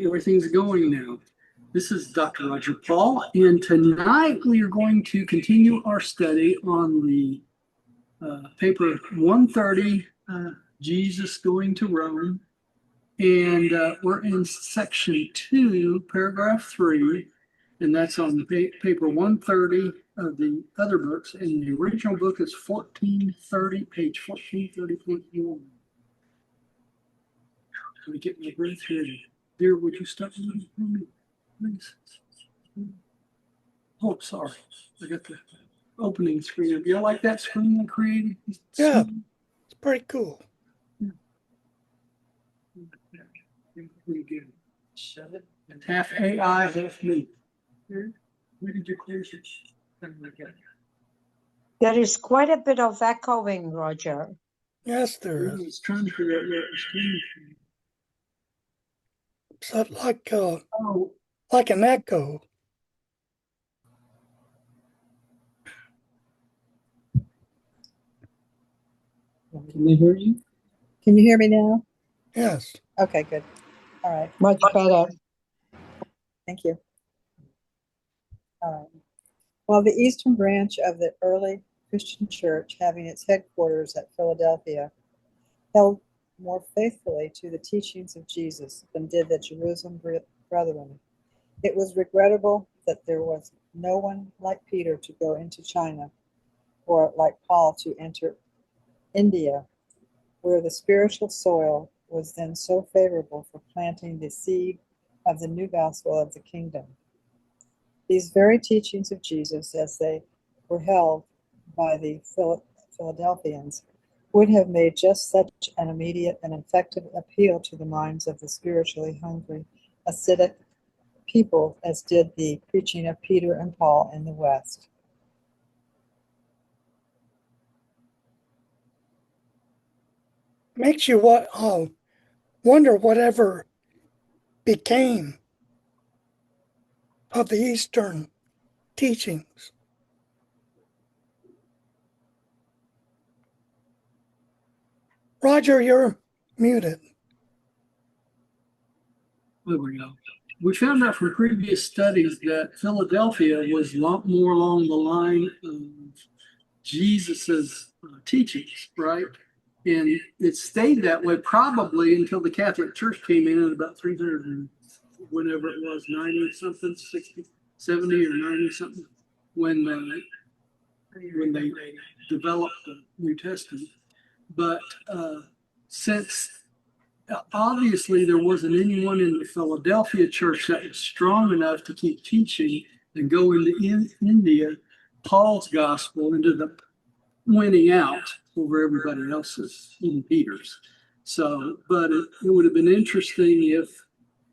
Everything's going now. This is Dr. Roger Paul, and tonight we are going to continue our study on the paper 130, Jesus Going to Rome. And we're in section 2, paragraph 3, and that's on paper 130 of the other books. And the original book is 1430, page 1430.1. Let me get my breath here. Dear, would you stop moving for me, please? Oh, sorry. I got the opening screen. Do you like that screen I created? Yeah, it's pretty cool. Yeah. Pretty good. Half AI, half me. Where did you close it? There is quite a bit of echoing, Roger. Yes, there I is. was trying to figure out where it was coming from. So Oh, like an echo. can they hear you? Can you hear me now? Yes. Okay, good. All right. Much better. Thank you. All right. While the Eastern branch of the early Christian church, having its headquarters at Philadelphia, held more faithfully to the teachings of Jesus than did the Jerusalem brethren, it was regrettable that there was no one like Peter to go into China, or like Paul to enter India, where the spiritual soil was then so favorable for planting the seed of the new gospel of the kingdom. These very teachings of Jesus, as they were held by the Philadelphians, would have made just such an immediate and effective appeal to the minds of the spiritually hungry, ascetic people as did the preaching of Peter and Paul in the West. Makes you wonder whatever became of the Eastern teachings. Roger, you're muted. There we go. We found out from previous studies that Philadelphia was a lot more along the line of Jesus's teachings, right? And it stayed that way probably until the Catholic Church came in at about 300 and whenever it was, 90 something, 60, 70 or 90 something, when they developed the New Testament. But since obviously there wasn't anyone in the Philadelphia church that was strong enough to keep teaching and go into India, Paul's gospel ended up winning out over everybody else's, even Peter's. So, but it would have been interesting if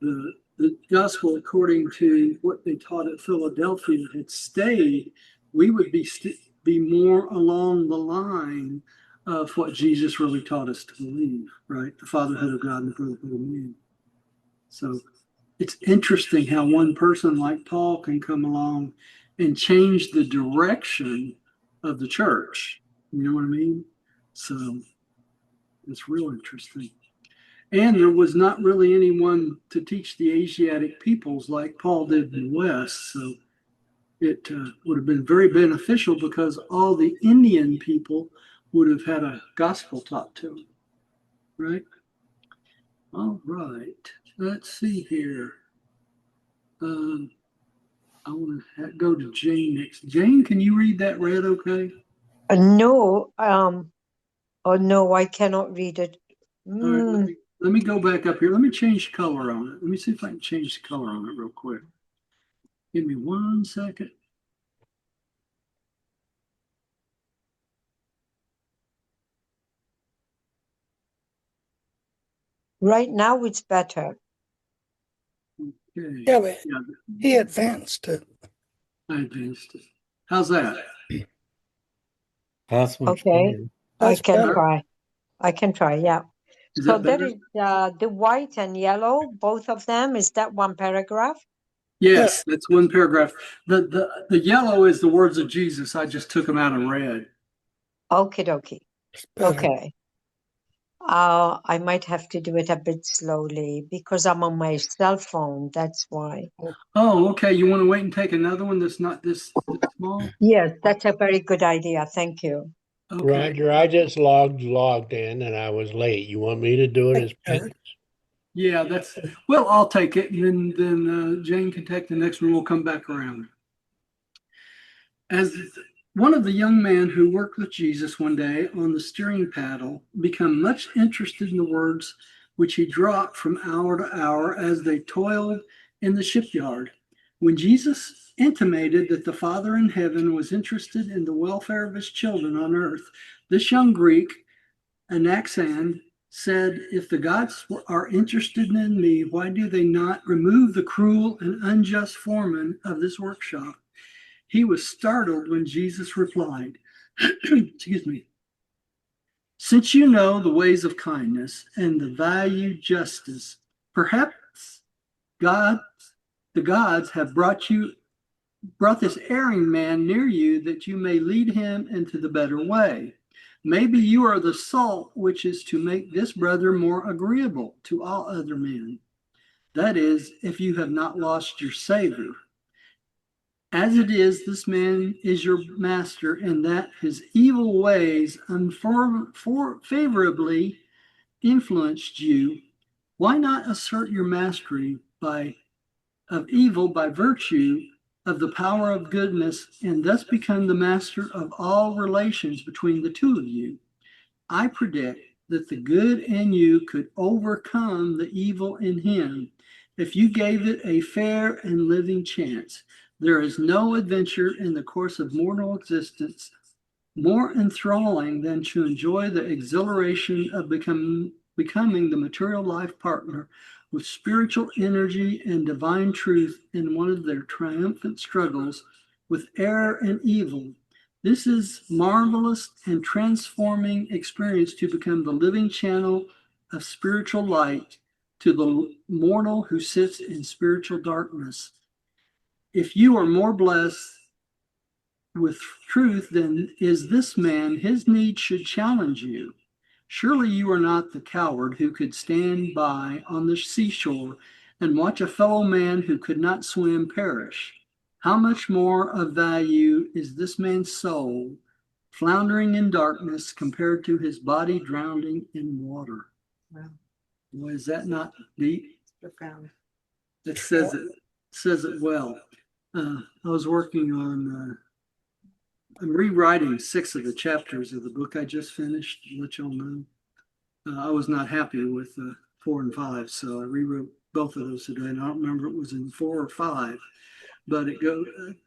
the gospel, according to what they taught at Philadelphia, had stayed. We would be more along the line of what Jesus really taught us to believe, right? The fatherhood of God and the brotherhood of man. So it's interesting how one person like Paul can come along and change the direction of the church. You know what I mean? So it's real interesting. And there was not really anyone to teach the Asiatic peoples like Paul did in the West. So it would have been very beneficial because all the Indian people would have had a gospel taught to them, right? All right. Let's see here. I want to go to Jane next. Jane, can you read that read okay? No, oh no, I cannot read it. All right, let me go back up here. Let me change color on it. Let me see if I can change the color on it real quick. Give me 1 second. Right now it's better. Okay. Yeah, but he advanced it. I advanced it. How's that? That's much Okay. better. That's better. I can try, yeah. Is So that there better? is the white and yellow, both of them. Is that one paragraph? Yes, that's one paragraph. The yellow is the words of Jesus. I just took them out and read. Okie dokie. It's better. Okay. I might have to do it a bit slowly because I'm on my cell phone. That's why. Oh, okay. You want to wait and take another one that's not this small? Yes, that's a very good idea. Thank you. Okay. Roger, I just logged in and I was late. You want me to do it as Sure. Yeah, well, I'll take it, and then Jane can take the next one. We'll come back around. As one of the young men who worked with Jesus one day on the steering paddle became much interested in the words which he dropped from hour to hour as they toiled in the shipyard. When Jesus intimated that the Father in heaven was interested in the welfare of his children on earth, this young Greek, Anaxan, said, "If the gods are interested in me, why do they not remove the cruel and unjust foreman of this workshop?" He was startled when Jesus replied, excuse me, "Since you know the ways of kindness and the value justice, perhaps God, the gods have brought this erring man near you that you may lead him into the better way. Maybe you are the salt which is to make this brother more agreeable to all other men. That is, if you have not lost your savor. As it is, this man is your master, and that his evil ways unfavorably influenced you. Why not assert your mastery of evil by virtue of the power of goodness, and thus become the master of all relations between the two of you? I predict that the good in you could overcome the evil in him if you gave it a fair and living chance. There is no adventure in the course of mortal existence more enthralling than to enjoy the exhilaration of becoming the material life partner with spiritual energy and divine truth in one of their triumphant struggles with error and evil. This is marvelous and transforming experience to become the living channel of spiritual light to the mortal who sits in spiritual darkness. If you are more blessed with truth than is this man, his need should challenge you. Surely you are not the coward who could stand by on the seashore and watch a fellow man who could not swim perish. How much more of value is this man's soul floundering in darkness compared to his body drowning in water? Wow, Boy, is that not deep? profound. It says it well. I was working on I'm rewriting 6 of the chapters of the book I just finished, to let y'all know. I was not happy with 4 and 5, so I rewrote both of those today. And I don't remember if it was in 4 or 5, but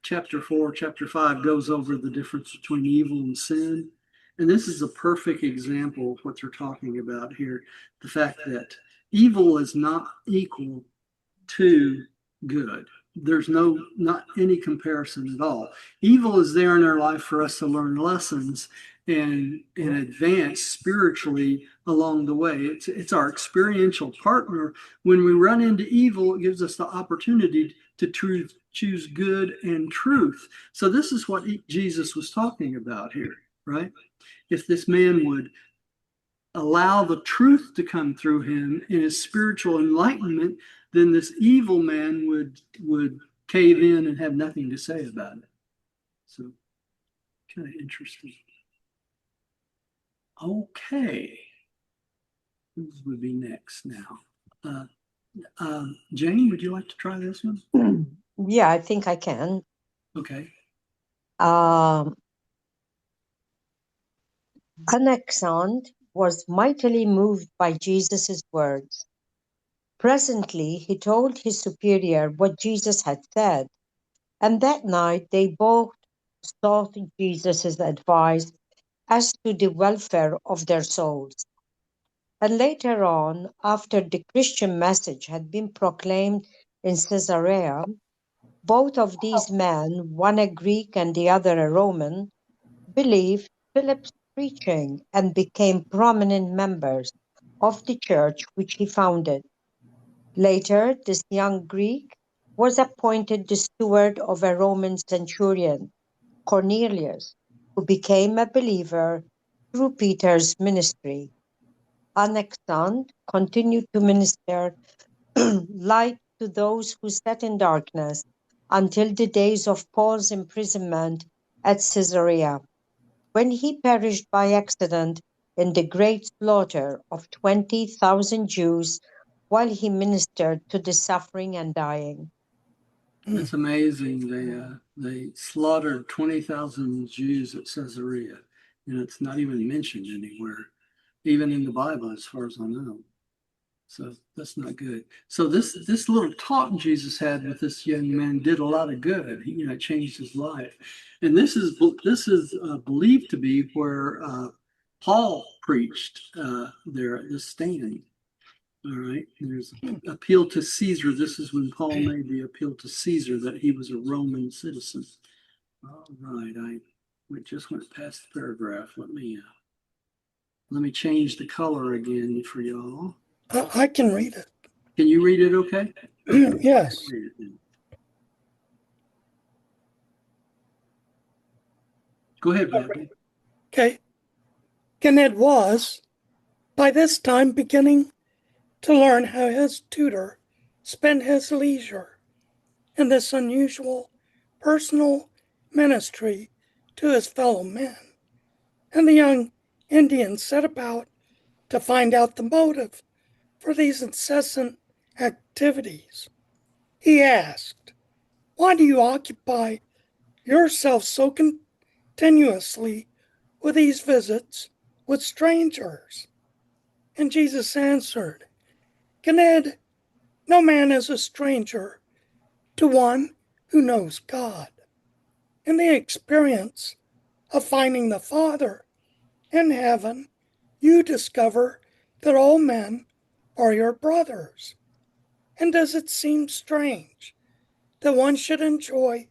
chapter 4, chapter 5 goes over the difference between evil and sin. And this is a perfect example of what they're talking about here. The fact that evil is not equal to good. There's not any comparison at all. Evil is there in our life for us to learn lessons and advance spiritually along the way. It's our experiential partner. When we run into evil, it gives us the opportunity to choose good and truth. So this is what Jesus was talking about here, right? If this man would allow the truth to come through him in his spiritual enlightenment, then this evil man would cave in and have nothing to say about it. So kind of interesting. Okay. Who would be next now? Jane, would you like to try this one? Yeah, I think I can. Okay. Anaxand was mightily moved by Jesus' words. Presently, he told his superior what Jesus had said, and that night they both sought Jesus' advice as to the welfare of their souls. And later on, after the Christian message had been proclaimed in Caesarea, both of these men, one a Greek and the other a Roman, believed Philip's preaching and became prominent members of the church which he founded. Later, this young Greek was appointed the steward of a Roman centurion, Cornelius, who became a believer through Peter's ministry. Alexander continued to minister light to those who sat in darkness until the days of Paul's imprisonment at Caesarea, when he perished by accident in the great slaughter of 20,000 Jews while he ministered to the suffering and dying. It's amazing. They slaughtered 20,000 Jews at Caesarea, and it's not even mentioned anywhere, even in the Bible, as far as I know. So that's not good. So this little talk Jesus had with this young man did a lot of good. He, changed his life, and this is believed to be where Paul preached there at this stand. All right, there's appeal to Caesar. This is when Paul made the appeal to Caesar that he was a Roman citizen. All right, we just went past the paragraph. Let me change the color again for y'all. I can read it. Can you read it okay? Yes. Read it then. Go ahead, Bradley. Okay. Kenneth was, by this time, beginning to learn how his tutor spent his leisure in this unusual personal ministry to his fellow men. And the young Indian set about to find out the motive for these incessant activities. He asked, "Why do you occupy yourself so continuously with these visits with strangers?" And Jesus answered, "Kenneth, no man is a stranger to one who knows God. In the experience of finding the Father in heaven, you discover that all men are your brothers. And does it seem strange that one should enjoy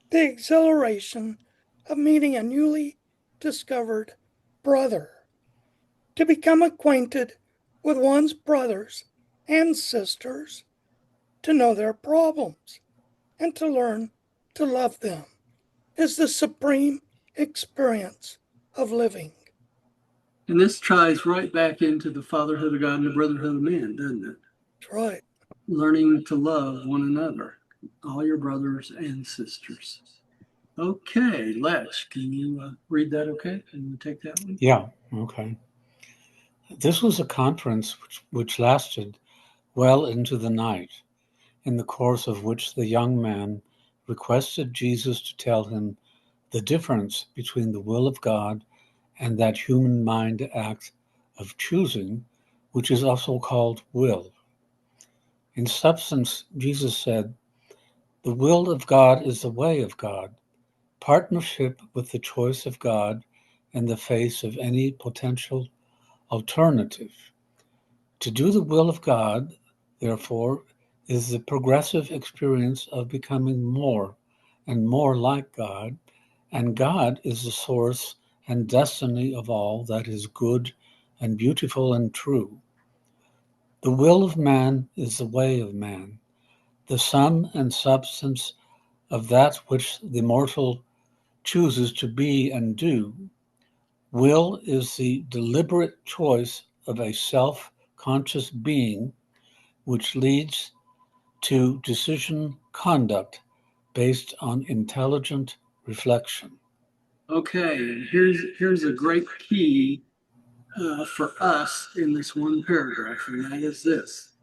the exhilaration of meeting a newly discovered brother, to become acquainted with one's brothers and sisters, to know their problems, and to learn to love them, is the supreme experience of living." And this ties right back into the fatherhood of God and the brotherhood of man, doesn't it? That's right. Learning to love one another, all your brothers and sisters. Okay, Lesh, can you read that okay? Can you take that one? Yeah, okay. This was a conference which lasted well into the night, in the course of which the young man requested Jesus to tell him the difference between the will of God and that human mind act of choosing, which is also called will. In substance, Jesus said, "The will of God is the way of God, partnership with the choice of God in the face of any potential alternative. To do the will of God, therefore, is the progressive experience of becoming more and more like God, and God is the source and destiny of all that is good and beautiful and true. The will of man is the way of man, the sum and substance of that which the mortal chooses to be and do. Will is the deliberate choice of a self-conscious being which leads to decision conduct based on intelligent reflection." Okay, and here's a great key for us in this one paragraph, and that is this.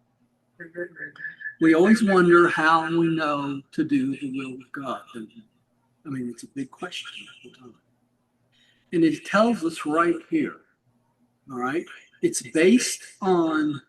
We always wonder how we know to do the will of God. I mean, it's a big question all the time. And it tells us right here, all right? It's based on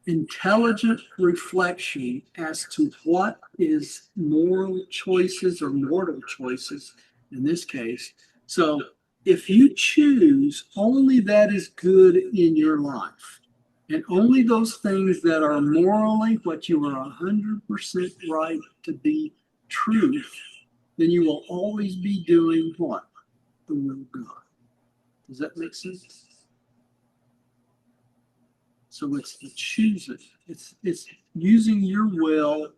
intelligent reflection as to what is moral choices or mortal choices in this case. So if you choose only that is good in your life, and only those things that are morally what you are 100% right to be truth, then you will always be doing what? The will of God. Does that make sense? So it's the choosing. It's using your will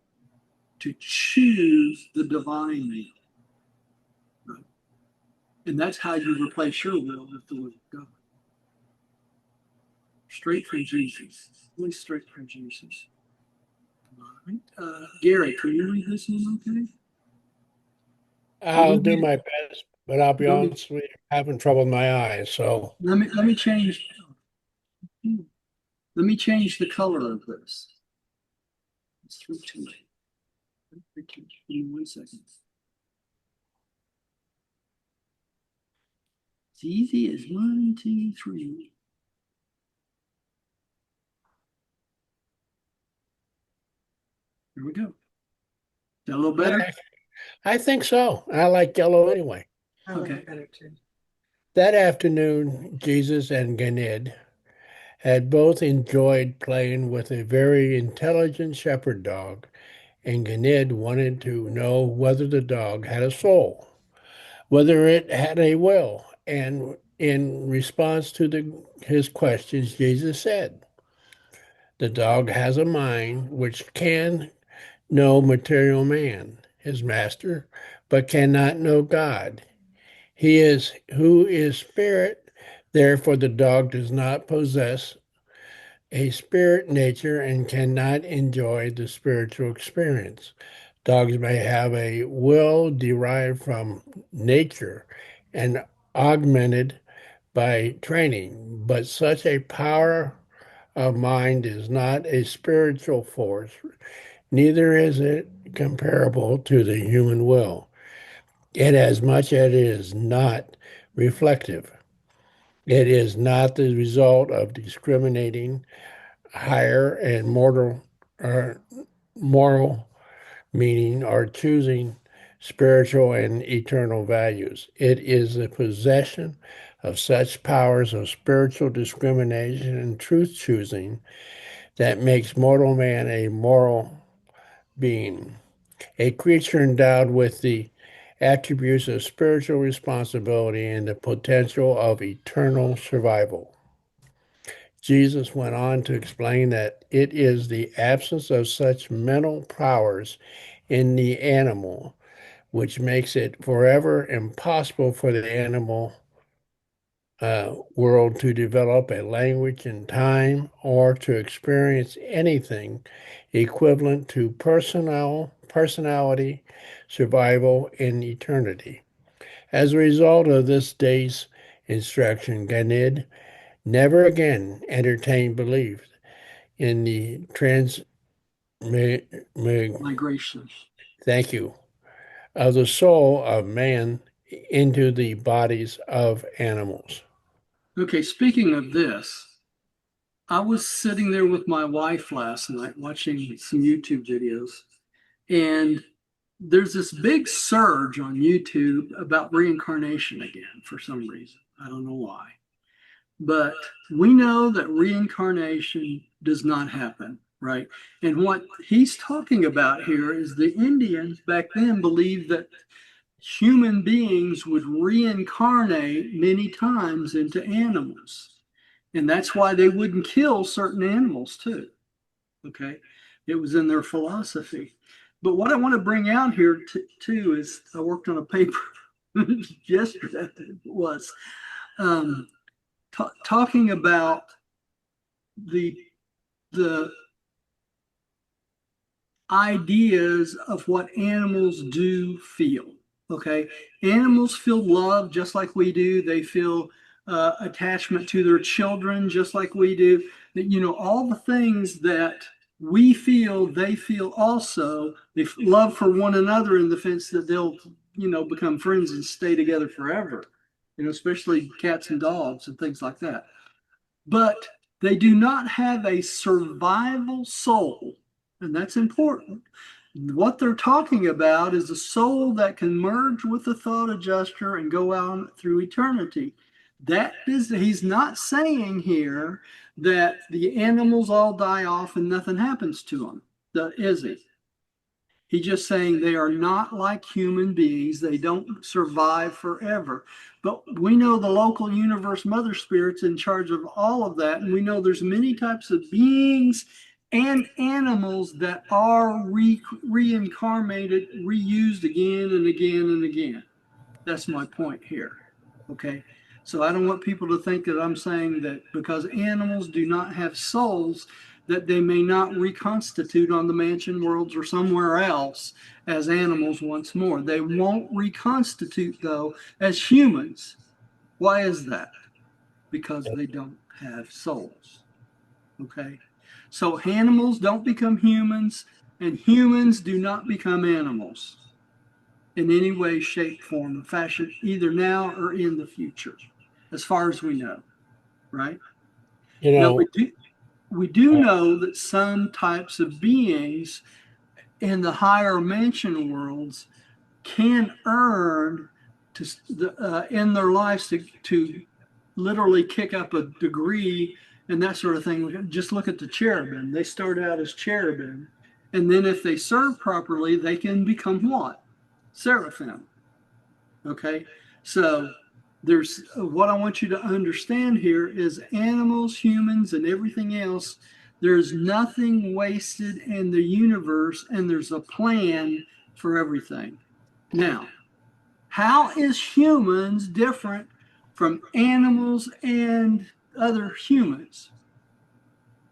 to choose the divine will. Right? And that's how you replace your will with the will of God. Straight from Jesus. Really straight from Jesus. All right. Gary, can you read this one okay? I'll do my best, but I'll be honest with you, I'm having trouble with my eyes. So Let me change the color of this. It's 3:2. Give me 1 second. It's easy as 1, 2, 3. Here we go. Is that a little better? I think so. I like yellow anyway. I like Okay. it better too. That afternoon, Jesus and Ganid had both enjoyed playing with a very intelligent shepherd dog, and Ganid wanted to know whether the dog had a soul, whether it had a will. And in response to his questions, Jesus said, "The dog has a mind which can know material man, his master, but cannot know God. He is who is spirit, therefore the dog does not possess a spirit nature and cannot enjoy the spiritual experience. Dogs may have a will derived from nature and augmented by training, but such a power of mind is not a spiritual force, neither is it comparable to the human will, inasmuch as it is not reflective. It is not the result of discriminating higher and moral meaning or choosing spiritual and eternal values. It is the possession of such powers of spiritual discrimination and truth choosing that makes mortal man a moral being, a creature endowed with the attributes of spiritual responsibility and the potential of eternal survival. Jesus went on to explain that it is the absence of such mental powers in the animal which makes it forever impossible for the animal world to develop a language in time or to experience anything equivalent to personality, survival, in eternity. As a result of this day's instruction, Ganid never again entertained belief in the Migration. thank you, of the soul of man into the bodies of animals. Okay, speaking of this, I was sitting there with my wife last night watching some YouTube videos, and there's this big surge on YouTube about reincarnation again for some reason. I don't know why. But we know that reincarnation does not happen, right? And what he's talking about here is the Indians back then believed that human beings would reincarnate many times into animals. And that's why they wouldn't kill certain animals too. Okay. It was in their philosophy. But what I want to bring out here too is I worked on a paper yesterday. It was talking about the ideas of what animals do feel. Okay, animals feel love just like we do. They feel attachment to their children just like we do. You know, all the things that we feel, they feel also. They love for one another in the sense that they'll, you know, become friends and stay together forever. You know, especially cats and dogs and things like that. But they do not have a survival soul, and that's important. What they're talking about is a soul that can merge with the thought adjuster and go out through eternity. That is, he's not saying here that the animals all die off and nothing happens to them, is he? He's just saying they are not like human beings. They don't survive forever. But we know the local universe mother spirit's in charge of all of that. And we know there's many types of beings and animals that are reincarnated, reused again and again and again. That's my point here. Okay. So I don't want people to think that I'm saying that because animals do not have souls, that they may not reconstitute on the mansion worlds or somewhere else as animals once more. They won't reconstitute, though, as humans. Why is that? Because they don't have souls. Okay? So animals don't become humans, and humans do not become animals in any way, shape, form, or fashion, either now or in the future, as far as we know, right? You Now, know, we do know that some types of beings in the higher mansion worlds can earn in their lives to literally kick up a degree and that sort of thing. Just look at the cherubim. They start out as cherubim. And then if they serve properly, they can become what? Seraphim. Okay. So there's what I want you to understand here is animals, humans, and everything else. There's nothing wasted in the universe, and there's a plan for everything. Now, how is humans different from animals and other humans?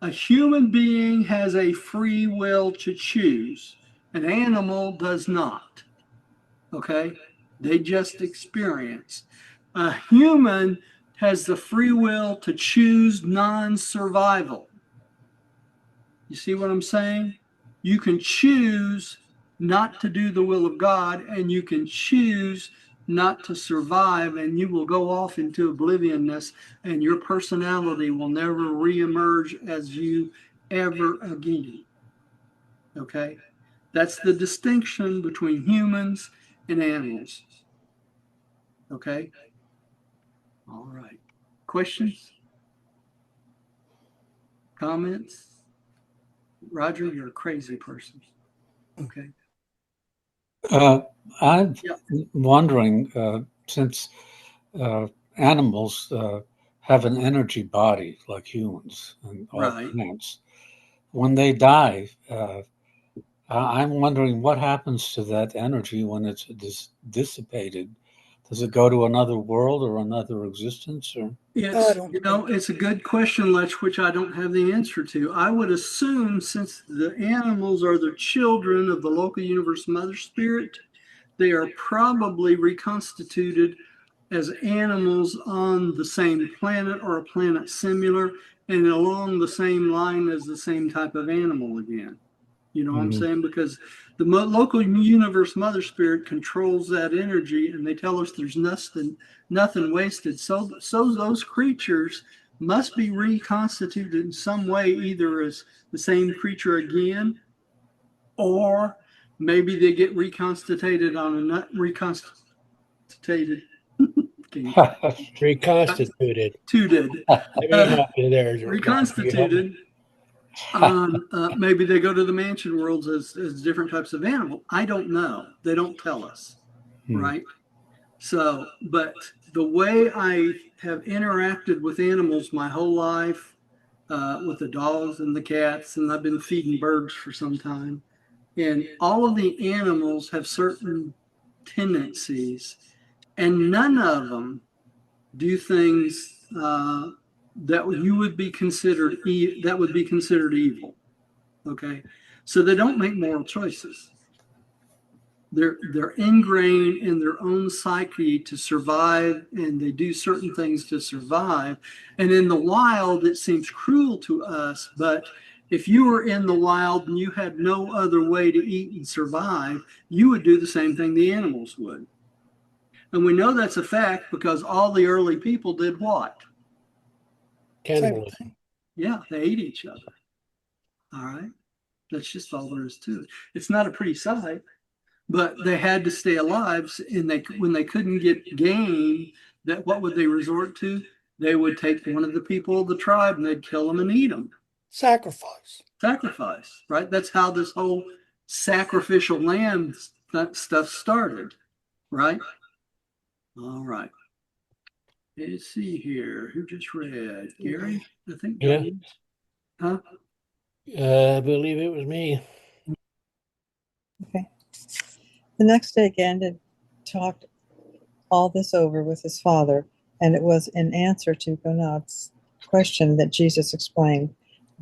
A human being has a free will to choose. An animal does not. Okay? They just experience. A human has the free will to choose non-survival. You see what I'm saying? You can choose not to do the will of God, and you can choose not to survive, and you will go off into oblivionness, and your personality will never reemerge as you ever again. Okay? That's the distinction between humans and animals. Okay? All right. Questions? Comments? Roger, you're a crazy person. Okay. I'm Yeah. wondering, since animals have an energy body like humans and all Right. plants, when they die, I'm wondering what happens to that energy when it's dissipated. Does it go to another world or another existence? Or I don't think It's a good question, Lech, which I don't have the answer to. I would assume since the animals are the children of the local universe mother spirit, they are probably reconstituted as animals on the same planet or a planet similar and along the same line as the same type of animal again. You know what I'm saying? Because the local universe mother spirit controls that energy, and they tell us there's nothing wasted. So those creatures must be reconstituted in some way, either as the same creature again, or maybe they get reconstituted on a not reconstituted. reconstituted. Reconstituted, Let me help you there, Roger. You help me. reconstituted. Maybe they go to the mansion worlds as different types of animal. I don't know. They don't tell us, right? So, but the way I have interacted with animals my whole life, with the dogs and the cats, and I've been feeding birds for some time, and all of the animals have certain tendencies, and none of them do things that you would be considered that would be considered evil. Okay, so they don't make moral choices. They're ingrained in their own psyche to survive, and they do certain things to survive. And in the wild, it seems cruel to us, but if you were in the wild and you had no other way to eat and survive, you would do the same thing the animals would. And we know that's a fact because all the early people did what? same Cannibalism. thing. Yeah, they ate each other. All right. That's just all there is to it. It's not a pretty sight, but they had to stay alive. And when they couldn't get game, that what would they resort to? They would take one of the people of the tribe and they'd kill them and eat them. Sacrifice. Sacrifice, right? That's how this whole sacrificial lamb stuff started, right? All right. Let's see here. Who just read? Gary, I think. Yeah. Huh? I believe it was me. Okay. The next day, Gandhi talked all this over with his father, And it was in answer to Gonad's question that Jesus explained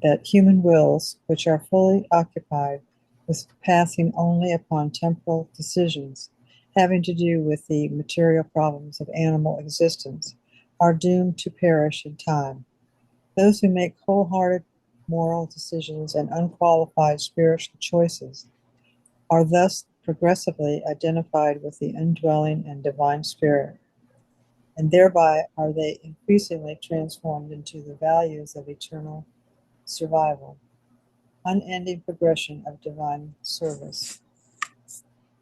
that human wills, which are fully occupied with passing only upon temporal decisions having to do with the material problems of animal existence, are doomed to perish in time. Those who make wholehearted moral decisions and unqualified spiritual choices are thus progressively identified with the indwelling and divine spirit, and thereby are they increasingly transformed into the values of eternal survival, unending progression of divine service.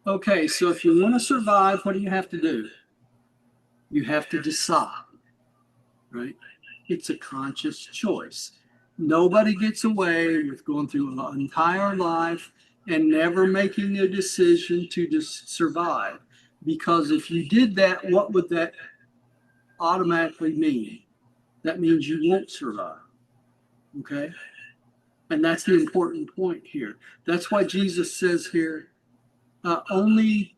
Okay, so if you want to survive, what do you have to do? You have to decide, right? It's a conscious choice. Nobody gets away with going through an entire life and never making a decision to just survive. Because if you did that, what would that automatically mean? That means you won't survive. Okay? And that's the important point here. That's why Jesus says here, only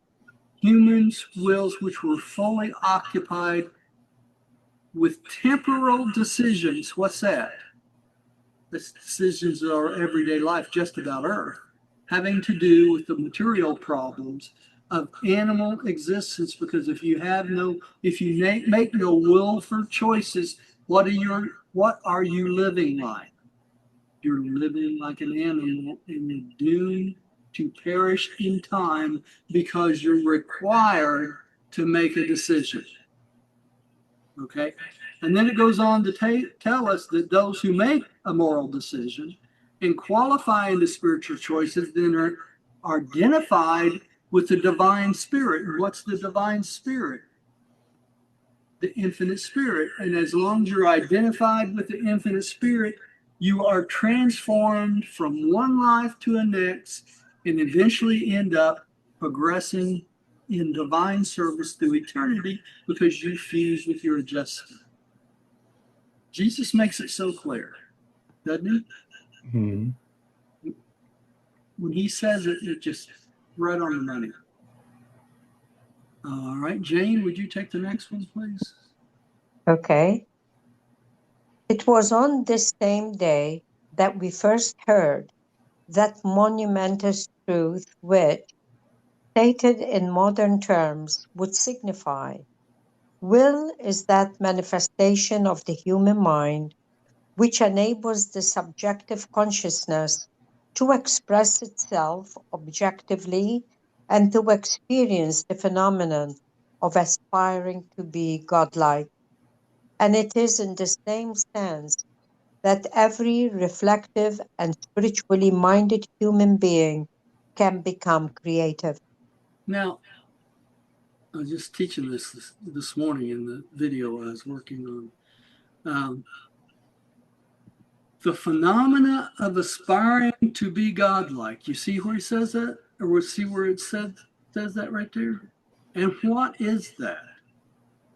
humans' wills which were fully occupied with temporal decisions. What's that? The decisions of our everyday life, just about Earth, having to do with the material problems of animal existence. Because if you make no will for choices, what are you living like? You're living like an animal, and you're doomed to perish in time because you're required to make a decision. Okay? And then it goes on to tell us that those who make a moral decision and qualify into spiritual choices then are identified with the divine spirit. And what's the divine spirit? The infinite spirit. And as long as you're identified with the infinite spirit, you are transformed from one life to the next and eventually end up progressing in divine service through eternity because you fuse with your adjustment. Jesus makes it so clear, doesn't he? Mm-hmm. When he says it, it's just right on the money. All right, Jane, would you take the next one, please? Okay. It was on this same day that we first heard that monumentous truth which, stated in modern terms, would signify will is that manifestation of the human mind which enables the subjective consciousness to express itself objectively and to experience the phenomenon of aspiring to be godlike. And it is in the same sense that every reflective and spiritually minded human being can become creative. Now, I was just teaching this morning in the video I was working on. The phenomena of aspiring to be godlike. You see where he says that? Or see where it says that right there? And what is that?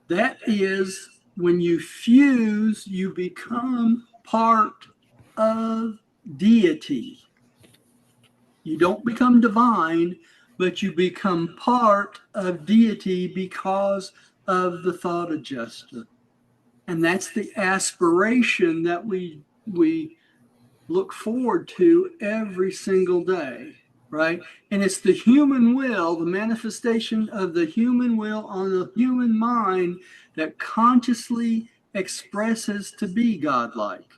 That is when you fuse, you become part of deity. You don't become divine, but you become part of deity because of the thought adjustment. And that's the aspiration that we look forward to every single day, right? And it's the human will, the manifestation of the human will on the human mind that consciously expresses to be godlike.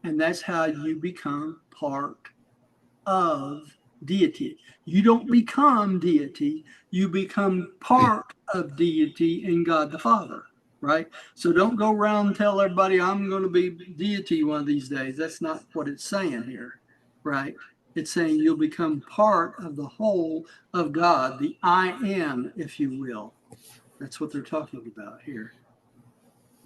And that's how you become part of deity. You don't become deity, you become part of deity in God the Father, right? So don't go around and tell everybody I'm going to be deity one of these days. That's not what it's saying here, right? It's saying you'll become part of the whole of God, the I am, if you will. That's what they're talking about here.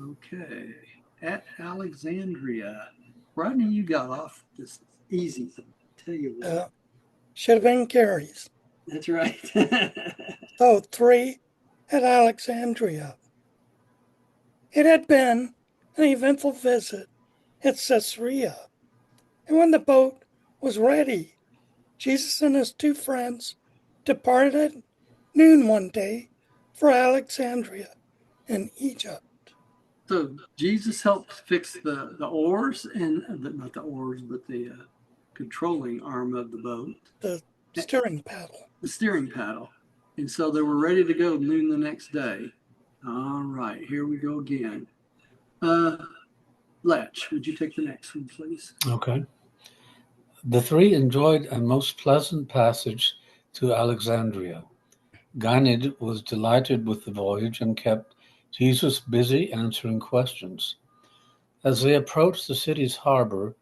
Okay. At Alexandria. Rodney, you got off this easy. I'll tell you what. Should have been Gary's. That's right. So 3 at Alexandria. It had been an eventful visit at Caesarea, and when the boat was ready, Jesus and his 2 friends departed at noon one day for Alexandria in Egypt. So Jesus helped fix the oars and not the oars, but the controlling arm of the boat, The steering paddle. the steering paddle. And so they were ready to go noon the next day. All right, here we go again. Letch, would you take the next one, please? Okay. The three enjoyed a most pleasant passage to Alexandria. Ganid was delighted with the voyage and kept Jesus busy answering questions. As they approached the city's harbor,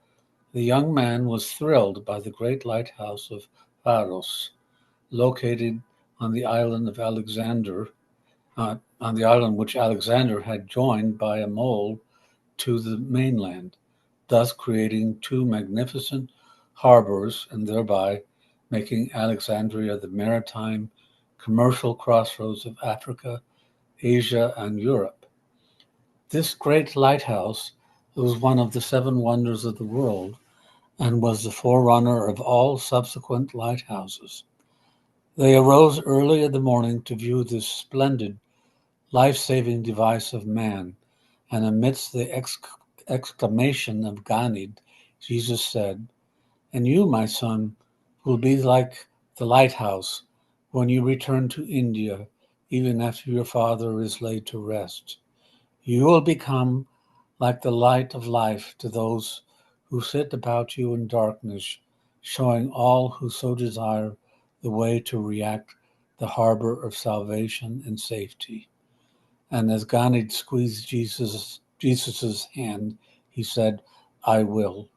the young man was thrilled by the great lighthouse of Paros, located on the island of Alexander, on the island which Alexander had joined by a mole to the mainland, thus creating two magnificent harbors and thereby making Alexandria the maritime commercial crossroads of Africa, Asia, and Europe. This great lighthouse was one of the seven wonders of the world and was the forerunner of all subsequent lighthouses. They arose early in the morning to view this splendid, life-saving device of man, and amidst the exclamation of Ganid, Jesus said, "And you, my son, will be like the lighthouse when you return to India, even after your father is laid to rest. You will become like the light of life to those who sit about you in darkness, showing all who so desire the way to react the harbor of salvation and safety." And as Ganid squeezed Jesus's hand, he said, "I will."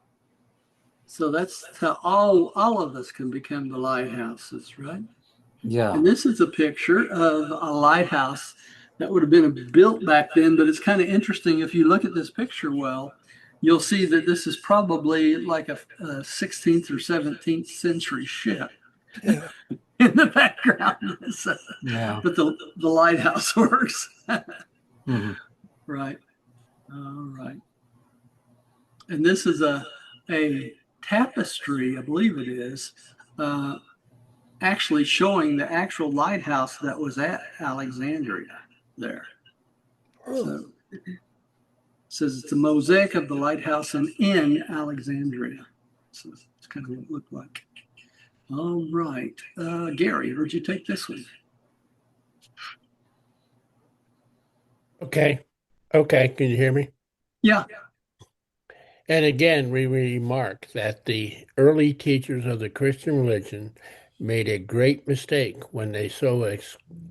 So that's how all of us can become the lighthouses, right? Yeah. And this is a picture of a lighthouse that would have been built back then, but it's kind of interesting. If you look at this picture well, you'll see that this is probably like a 16th or 17th century ship Yeah. in the background. So, Yeah. but the lighthouse works. Mhm. Right. All right. And this is a tapestry, I believe it is, actually showing the actual lighthouse that was at Alexandria there. Oh, So it says it's a mosaic of the lighthouse in Alexandria. So it's kind of what it looked like. All right. Gary, would you take this one? Okay. Okay. Can you hear me? Yeah. And again, we remark that the early teachers of the Christian religion made a great mistake when they so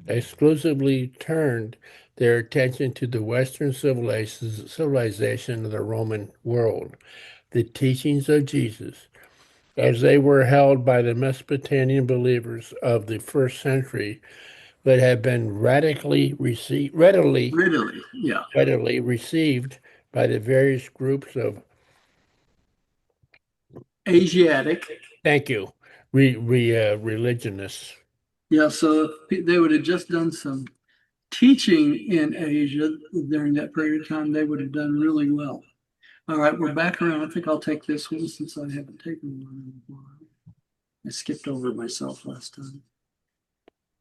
exclusively turned their attention to the Western civilization of the Roman world. The teachings of Jesus, as they were held by the Mesopotamian believers of the first century, would have been Readily. Yeah. readily received by the various groups of, Asiatic. thank you, religionists. Yeah. So if they would have just done some teaching in Asia during that period of time, they would have done really well. All right, we're back around. I think I'll take this one since I haven't taken one in a while. I skipped over myself last time.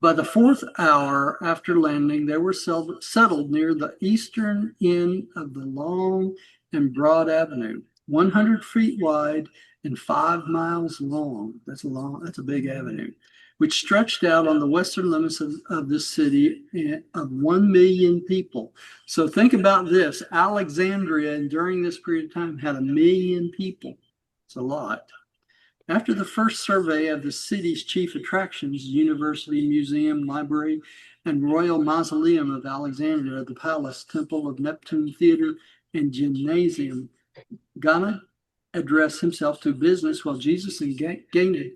By the fourth hour after landing, they were settled near the eastern end of the long and broad avenue, 100 feet wide and 5 miles long. That's a big avenue, which stretched out on the western limits of this city of 1 million people. So think about this. Alexandria, during this period of time, had 1 million people. It's a lot. After the first survey of the city's chief attractions, University, Museum, Library, and Royal Mausoleum of Alexandria, the Palace, Temple of Neptune Theater, and Gymnasium, Ghana addressed himself to business while Jesus and Ganid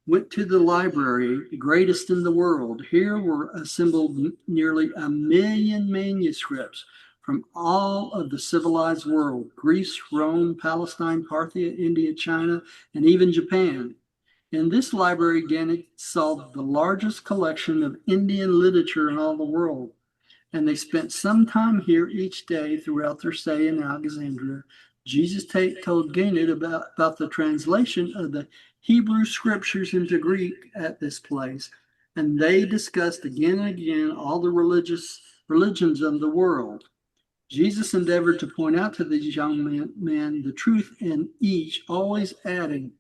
went to the library, the greatest in the world. Here were assembled nearly 1 million manuscripts from all of the civilized world: Greece, Rome, Palestine, Parthia, India, China, and even Japan. In this library, Ganit saw the largest collection of Indian literature in all the world, and they spent some time here each day throughout their stay in Alexandria. Jesus told Ganit about the translation of the Hebrew scriptures into Greek at this place, and they discussed again and again all the religions of the world. Jesus endeavored to point out to these young men the truth in each, always adding,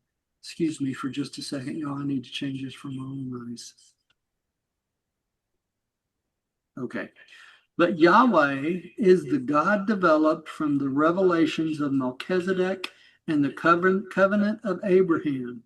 excuse me for just a second, y'all, I need to change this from my own eyes. Okay. But Yahweh is the God developed from the revelations of Melchizedek and the covenant of Abraham.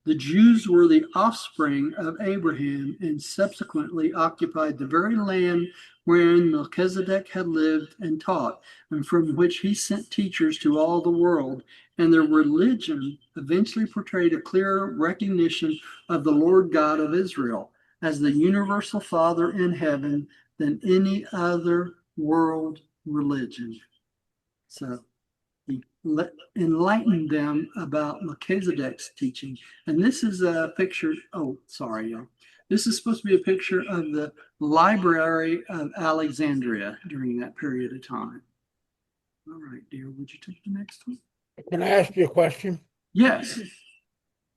The Jews were the offspring of Abraham and subsequently occupied the very land wherein Melchizedek had lived and taught, and from which he sent teachers to all the world. And their religion eventually portrayed a clearer recognition of the Lord God of Israel as the universal Father in heaven than any other world religion. So he enlightened them about Melchizedek's teaching. And this is a picture. Oh, sorry, y'all. This is supposed to be a picture of the Library of Alexandria during that period of time. All right, dear, would you take the next one? Can I ask you a question? Yes.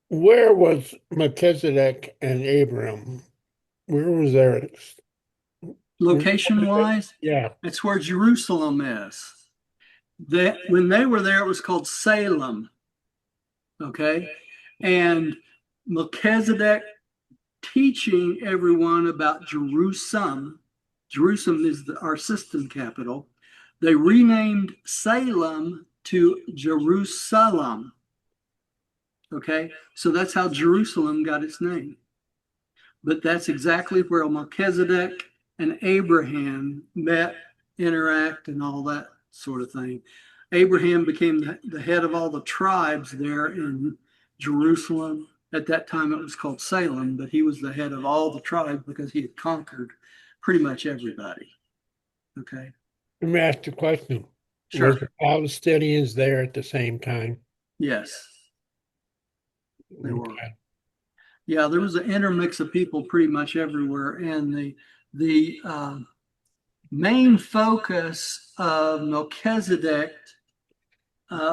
Where was Melchizedek and Abraham? Where was their? Location-wise, Yeah. that's where Jerusalem is. When they were there, it was called Salem. Okay. And Melchizedek teaching everyone about Jerusalem. Jerusalem is our system capital. They renamed Salem to Jerusalem. Okay. So that's how Jerusalem got its name. But that's exactly where Melchizedek and Abraham met, interact, and all that sort of thing. Abraham became the head of all the tribes there in Jerusalem. At that time, it was called Salem, but he was the head of all the tribes because he had conquered pretty much everybody. Okay. Let me ask you a question. Sure. Was the Palestinians there at the same time? Yes, they were. Okay. Yeah, there was an intermix of people pretty much everywhere, and the main focus of Melchizedek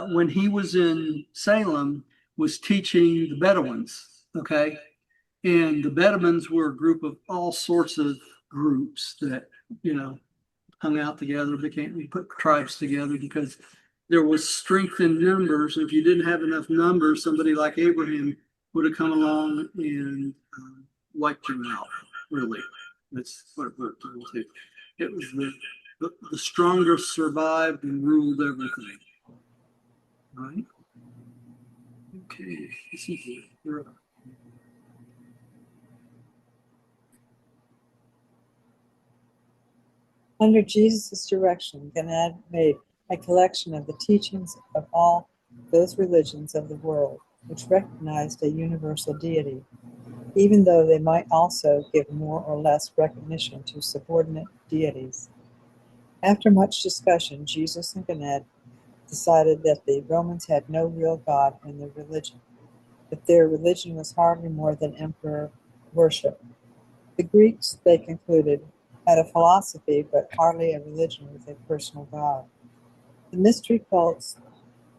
when he was in Salem was teaching the Bedouins. Okay, and the Bedouins were a group of all sorts of groups that hung out together, we put tribes together because there was strength in numbers. If you didn't have enough numbers, somebody like Abraham would have come along and wiped you out. Really, that's what it was. It was the strongest survived and ruled everything. Right? Okay. This is it. You're up. Under Jesus' direction, Ganad made a collection of the teachings of all those religions of the world which recognized a universal deity, even though they might also give more or less recognition to subordinate deities. After much discussion, Jesus and Ganad decided that the Romans had no real God in their religion, that their religion was hardly more than emperor worship. The Greeks, they concluded, had a philosophy but hardly a religion with a personal God. The mystery cults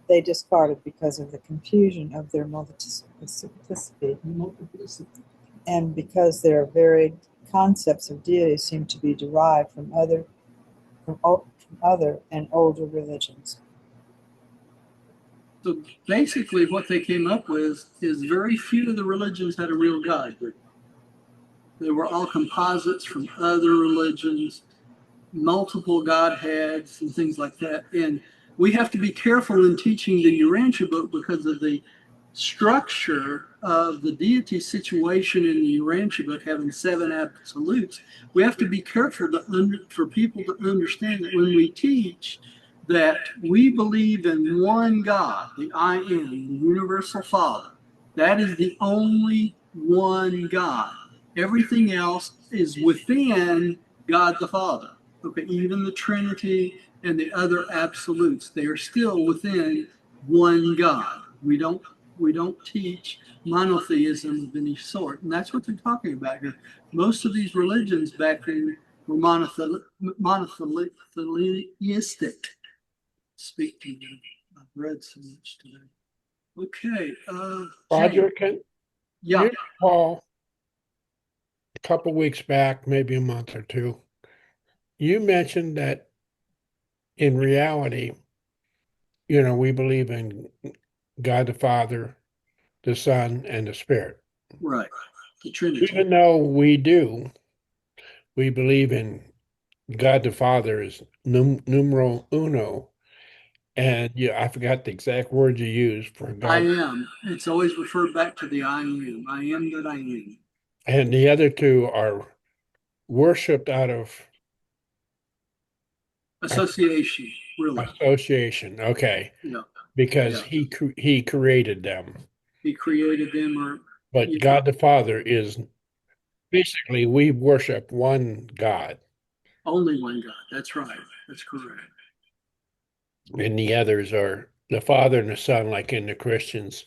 they discarded because of the confusion of their multiplicity and because their varied concepts of deity seemed to be derived from other and older religions. So basically, what they came up with is very few of the religions had a real God. They were all composites from other religions, multiple godheads, and things like that. And we have to be careful in teaching the Urantia book because of the structure of the deity situation in the Urantia book, having 7 absolutes. We have to be careful for people to understand that when we teach that we believe in one God, the I Am, the Universal Father, that is the only one God. Everything else is within God the Father. Okay, even the Trinity and the other absolutes, they are still within one God. We don't teach monotheism of any sort, and that's what they're talking about here. Most of these religions back then were monotheistic. Speak to me. I've read so much today. Okay. Roger, yeah. you recall a couple weeks back, maybe a month or two, you mentioned that in reality, we believe in God the Father, the Son, and the Spirit. Right. The Trinity. Even though we believe in God the Father is numero uno. And yeah, I forgot the exact word you used for I God. am. It's always referred back to the I am. I am that I am. And the other two are worshipped out of Association, really. association. Okay. Yeah. Because Yeah. he created them. He created them, or But God the Father is basically we worship one God. only one God. That's right. That's correct. And the others are the Father and the Son, like in the Christians.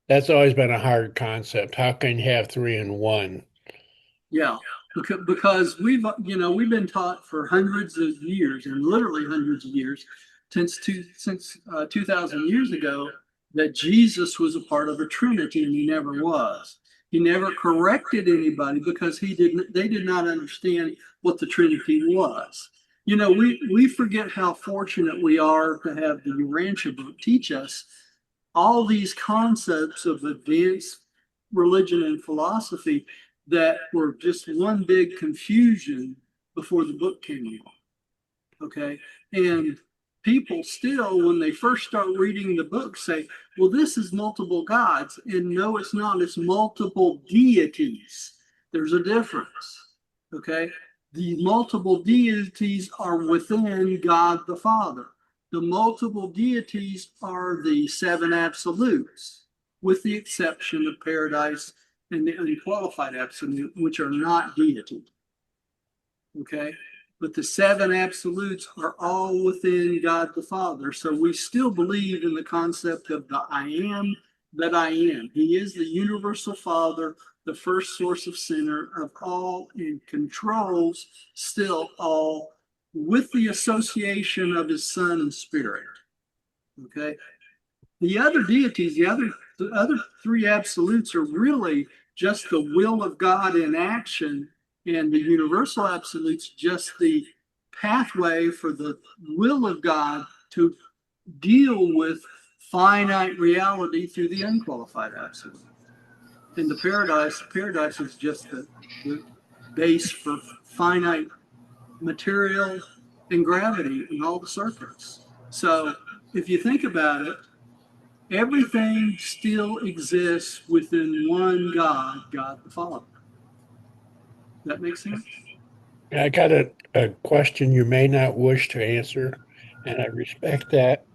That's always been a hard concept. How can you have three in one? Yeah, because we've been taught for hundreds of years, and literally hundreds of years, since 2,000 years ago, that Jesus was a part of a Trinity, and he never was. He never corrected anybody because they did not understand what the Trinity was. We forget how fortunate we are to have the Urantia book teach us all these concepts of advanced religion and philosophy that were just one big confusion before the book came along. Okay. And people still, when they first start reading the book, say, well, this is multiple gods. And no, it's not. It's multiple deities. There's a difference. Okay. The multiple deities are within God the Father. The multiple deities are the seven absolutes, with the exception of paradise and the unqualified absolute, which are not deity. Okay. But the seven absolutes are all within God the Father. So we still believe in the concept of the I am that I am. He is the universal Father, the first source of center of all, and controls still all with the association of his Son and Spirit. Okay. The other deities, the other three absolutes are really just the will of God in action, and the universal absolutes just the pathway for the will of God to deal with finite reality through the unqualified absolute. And the paradise is just the base for finite material and gravity and all the circuits. So if you think about it, everything still exists within one God, God the Father. That makes sense? I got a question you may not wish to answer, and I respect that,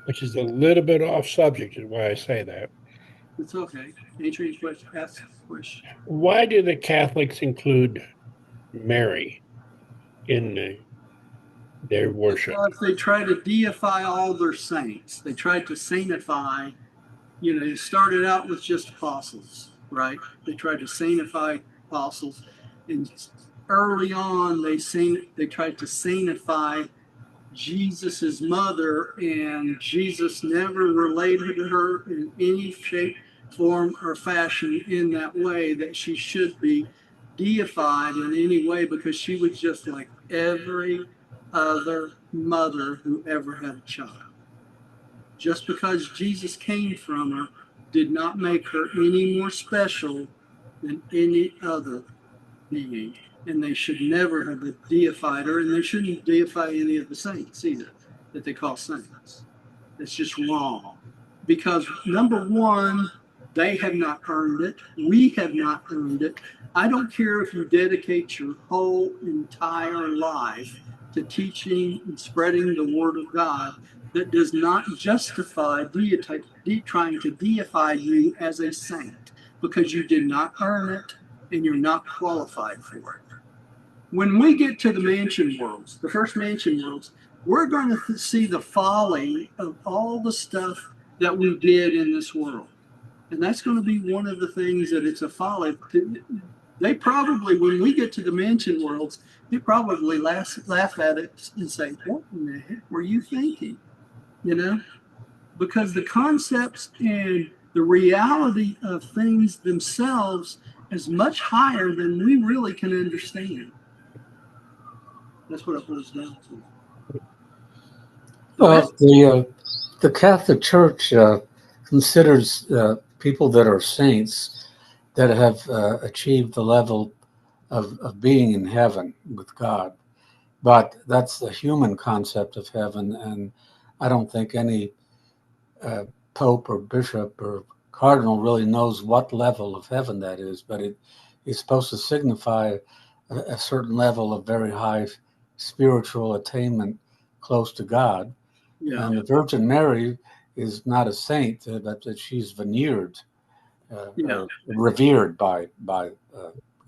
which is a little bit off subject, is why I say that. It's okay. Answer your question. Ask a question. Why do the Catholics include Mary in their worship? Because they try to deify all their saints. They tried to sanctify, it started out with just apostles, right? They tried to sanctify apostles. And early on, they tried to sanctify Jesus's mother, and Jesus never related to her in any shape, form, or fashion in that way that she should be deified in any way, because she was just like every other mother who ever had a child. Just because Jesus came from her did not make her any more special than any other being. And they should never have deified her, and they shouldn't deify any of the saints either that they call saints. It's just wrong. Because number one, they have not earned it. We have not earned it. I don't care if you dedicate your whole entire life to teaching and spreading the word of God. That does not justify trying to deify you as a saint, because you did not earn it and you're not qualified for it. When we get to the mansion worlds, the first mansion worlds, we're going to see the folly of all the stuff that we did in this world. And that's going to be one of the things that it's a folly. They probably, when we get to the mansion worlds, they probably laugh at it and say, what in the heck were you thinking? Because the concepts and the reality of things themselves is much higher than we really can understand. That's what it boils down to. Well, the Catholic Church considers people that are saints that have achieved the level of being in heaven with God. But that's the human concept of heaven, and I don't think any pope or bishop or cardinal really knows what level of heaven that is. But it is supposed to signify a certain level of very high spiritual attainment close to God. Yeah. And the Virgin Mary is not a saint, but that she's veneered, Yeah. revered by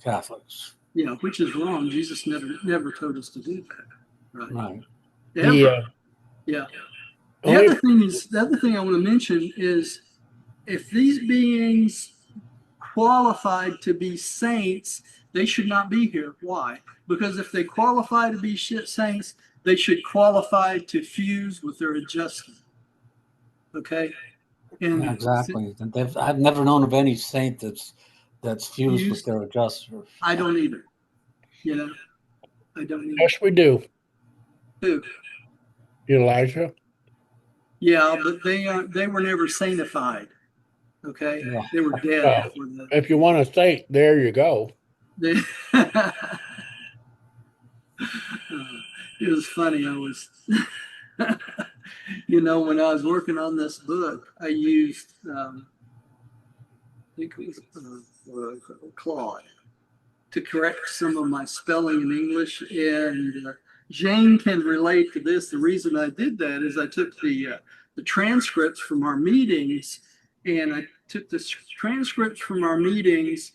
Catholics. Yeah, which is wrong. Jesus never told us to do that. Right. Right. Ever. Yeah. The only other thing I want to mention is if these beings qualified to be saints, they should not be here. Why? Because if they qualify to be saints, they should qualify to fuse with their adjustment. Okay? And Exactly. I've never known of any saint that's fused with fused, their adjuster. I don't either. You know, I don't either. yes, we do. Who? Elijah. Yeah, but they were never sanctified. Okay, Yeah. they were dead Well, before the. if you want a saint, there you go. They, it was funny. I was, when I was working on this book, I used, I think it was Claude to correct some of my spelling in English. And Jane can relate to this. The reason I did that is I took the transcripts from our meetings, and I took the transcripts from our meetings,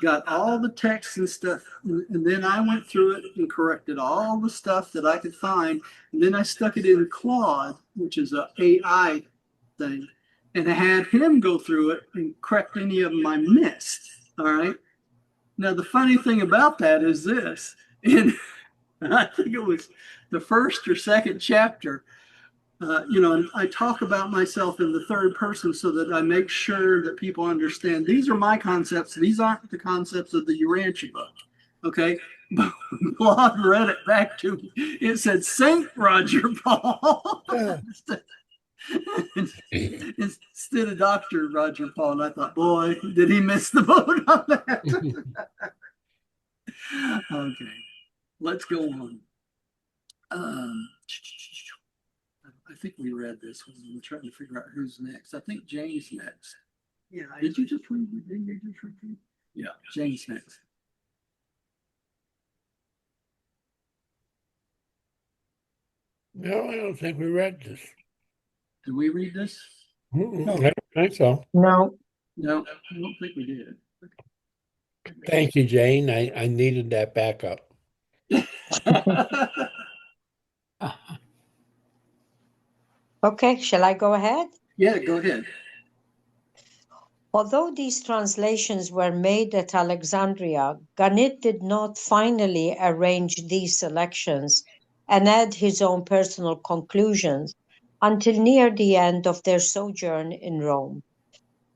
got all the text and stuff, and then I went through it and corrected all the stuff that I could find, and then I stuck it in Claude, which is a AI thing, and I had him go through it and correct any of them I missed. All right. Now, the funny thing about that is this, and I think it was the first or second chapter, I talk about myself in the third person so that I make sure that people understand these are my concepts. These aren't the concepts of the Urantia book. Okay. But when Claude read it back to me, it said Saint Roger Paul instead of Dr. Roger Paul. And I thought, boy, did he miss the boat on that? Okay, let's go on. I think we read this one. We're trying to figure out who's next. I think Jane's next. Yeah. Did you just read? Yeah, Jane's next. No, I don't think we read this. Did we read this? I don't think so. No. No, I don't think we did. Thank you, Jane. I needed that backup. Okay, shall I go ahead? Yeah, go ahead. Although these translations were made at Alexandria, Ganit did not finally arrange these selections and add his own personal conclusions until near the end of their sojourn in Rome.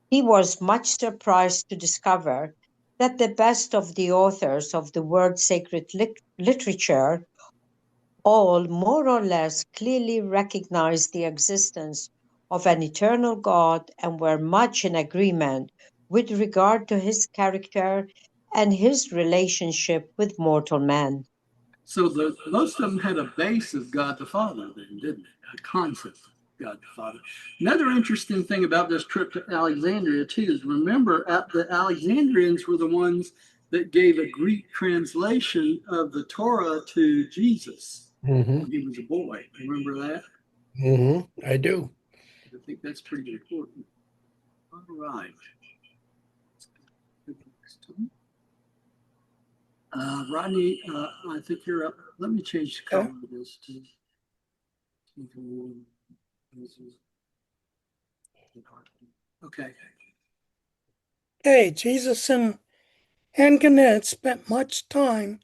He was much surprised to discover that the best of the authors of the word sacred literature all more or less clearly recognized the existence of an eternal God and were much in agreement with regard to his character and his relationship with mortal man. So most of them had a base of God the Father, then, didn't they? A concept of God the Father. Another interesting thing about this trip to Alexandria, too, is remember the Alexandrians were the ones that gave a Greek translation of the Torah to Jesus when he was a boy. Remember that? I do. I think that's pretty important. All right. Rodney, I think you're up. Let me change the color of this to. Okay. Okay, Jesus and Ganit spent much time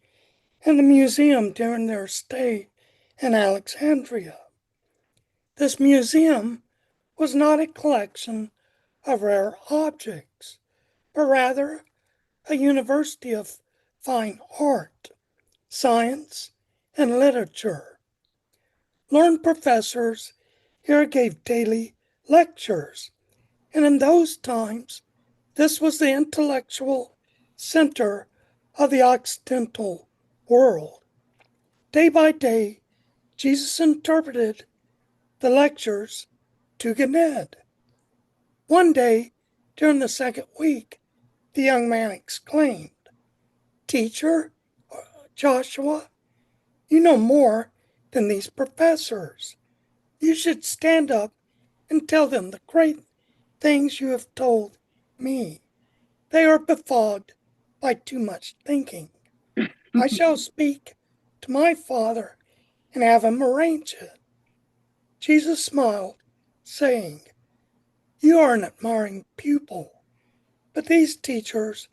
in the museum during their stay in Alexandria. This museum was not a collection of rare objects, but rather a university of fine art, science, and literature. Learned professors here gave daily lectures, and in those times, this was the intellectual center of the Occidental world. Day by day, Jesus interpreted the lectures to Ganed. One day, during the second week, the young man exclaimed, "Teacher, Joshua, you know more than these professors. You should stand up and tell them the great things you have told me. They are befogged by too much thinking. I shall speak to my Father and have him arrange it." Jesus smiled, saying, "You are an admiring pupil, but these teachers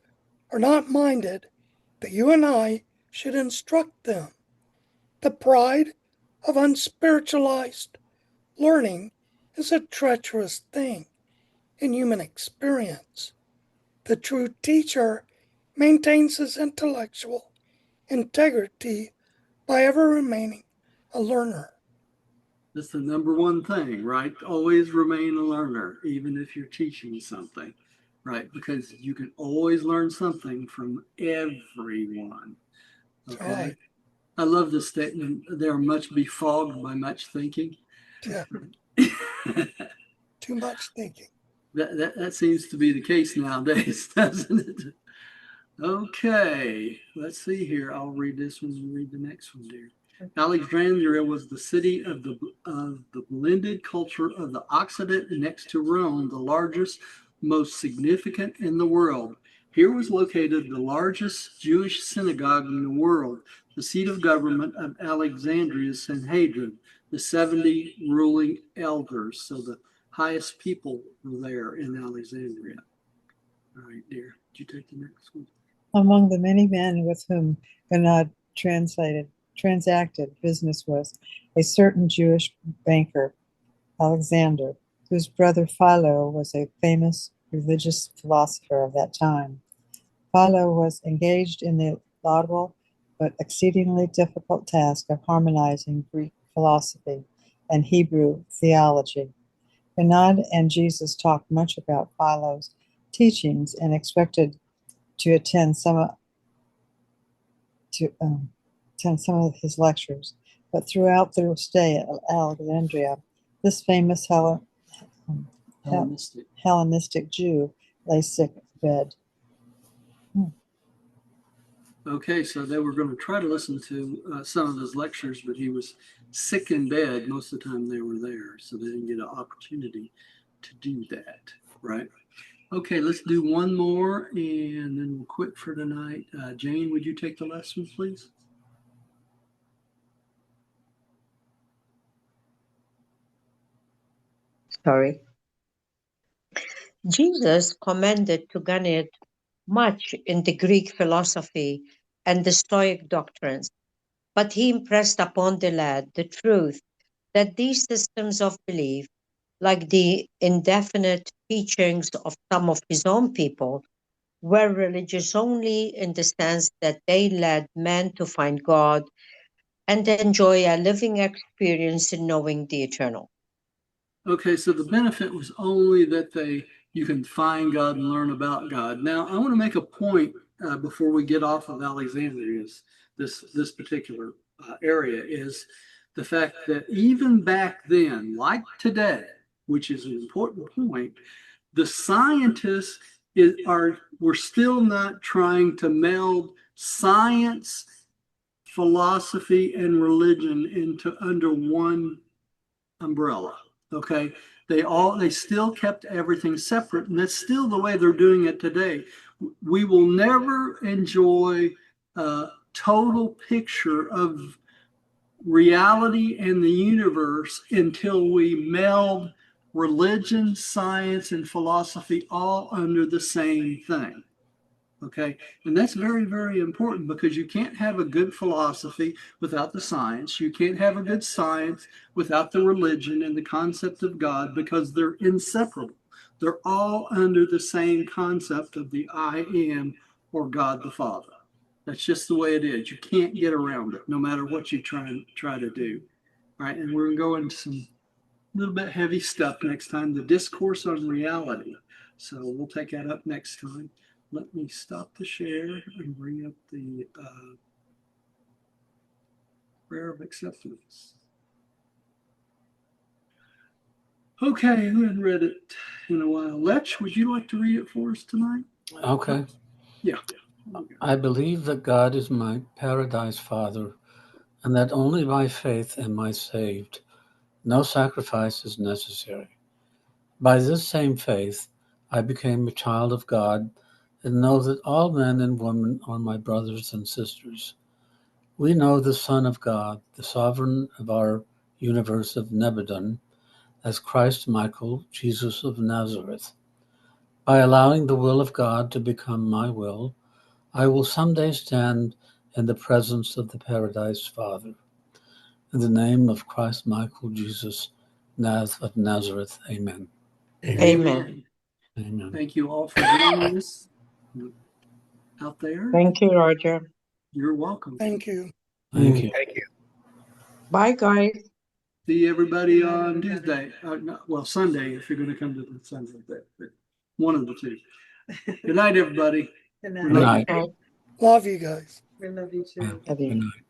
are not minded that you and I should instruct them. The pride of unspiritualized learning is a treacherous thing in human experience. The true teacher maintains his intellectual integrity by ever remaining a learner." That's the number one thing, right? Always remain a learner, even if you're teaching something, right? Because you can always learn something from everyone. Okay. Right. I love this statement. They are much befogged by much thinking. Yeah, too much thinking. That seems to be the case nowadays, doesn't it? Okay, let's see here. I'll read this one and read the next one, dear. Alexandria was the city of the blended culture of the Occident next to Rome, the largest, most significant in the world. Here was located the largest Jewish synagogue in the world, the seat of government of Alexandria's Sanhedrin, the 70 ruling elders. So the highest people were there in Alexandria. All right, dear. Did you take the next one? Among the many men with whom Ganad transacted business was a certain Jewish banker, Alexander, whose brother Philo was a famous religious philosopher of that time. Philo was engaged in the laudable but exceedingly difficult task of harmonizing Greek philosophy and Hebrew theology. Ganad and Jesus talked much about Philo's teachings and expected to attend some of his lectures. But throughout their stay at Alexandria, this famous Hellenistic Jew lay sick in bed. Okay, so they were going to try to listen to some of his lectures, but he was sick in bed most of the time they were there, so they didn't get an opportunity to do that, right? Okay, let's do one more, and then we'll quit for tonight. Jane, would you take the last one, please? Sorry. Jesus commended to Ganid much in the Greek philosophy and the Stoic doctrines, but he impressed upon the lad the truth that these systems of belief, like the indefinite teachings of some of his own people, were religious only in the sense that they led men to find God and enjoy a living experience in knowing the eternal. Okay, so the benefit was only that you can find God and learn about God. Now, I want to make a point before we get off of Alexandria's this particular area is the fact that even back then, like today, which is an important point, the scientists were still not trying to meld science, philosophy, and religion into under one umbrella. Okay, they still kept everything separate, and that's still the way they're doing it today. We will never enjoy a total picture of reality and the universe until we meld religion, science, and philosophy all under the same thing. Okay, and that's very, very important because you can't have a good philosophy without the science. You can't have a good science without the religion and the concept of God because they're inseparable. They're all under the same concept of the I am or God the Father. That's just the way it is. You can't get around it, no matter what you try to do. All right, and we're going to go into some little bit heavy stuff next time, the discourse on reality. So we'll take that up next time. Let me stop the share and bring up the prayer of acceptance. Okay, we haven't read it in a while. Lech, would you like to read it for us tonight? Okay. Yeah. I believe that God is my paradise Father, and that only by faith am I saved. No sacrifice is necessary. By this same faith, I became a child of God, and know that all men and women are my brothers and sisters. We know the Son of God, the sovereign of our universe of Nebadon, as Christ Michael, Jesus of Nazareth. By allowing the will of God to become my will, I will someday stand in the presence of the Paradise Father. In the name of Christ Michael, Jesus of Nazareth, amen. Amen. Amen. Thank you all for joining us out there. Thank you, Roger. You're welcome. Thank you. Thank you. Thank you. Bye, guys. See everybody on Tuesday. Well, Sunday, if you're going to come to the Sunday, but one of the two. Good night, everybody. Good We night. love night. you. Right. Love you guys. We love you too. Love you. Good night.